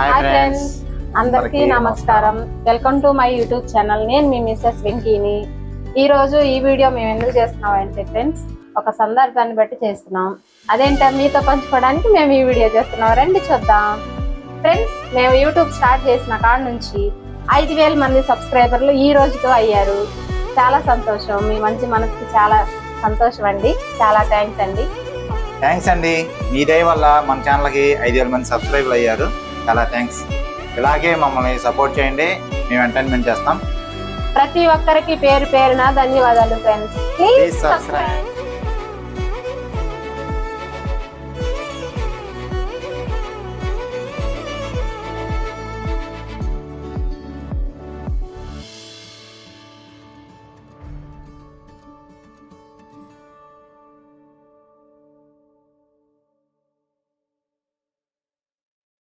Hi friends, అందరికీ నమస్కారం. Welcome to my YouTube channel. నేను మీ మిస్సెస్ వెంకీని. ఈ రోజు ఈ వీడియో మేము ఎందుకు చేస్తున్నాం అంటే ఫ్రెండ్స్, ఒక సందర్భాన్ని బట్టి చేస్తున్నాం. అదేంటో మీతో పంచుకోవడానికి మేము ఈ వీడియో చేస్తున్నాం. రండి చూద్దాం. ఫ్రెండ్స్, మేము యూట్యూబ్ స్టార్ట్ చేసిన కాడ నుంచి 5,000 మంది సబ్స్క్రైబర్లు ఈ రోజుతో అయ్యారు. చాలా సంతోషం. మీ మంచి మనసుకి చాలా సంతోషం అండి. చాలా థ్యాంక్స్ అండి. మీ దయ వల్ల మన ఛానల్కి 5,000 మంది సబ్స్క్రైబర్లు అయ్యారు. చాలా థ్యాంక్స్. ఇలాగే మమ్మల్ని సపోర్ట్ చేయండి, మేము ఎంటర్టైన్మెంట్ చేస్తాం. ప్రతి ఒక్కరికి పేరు పేరున ధన్యవాదాలు ఫ్రెండ్స్. Please subscribe.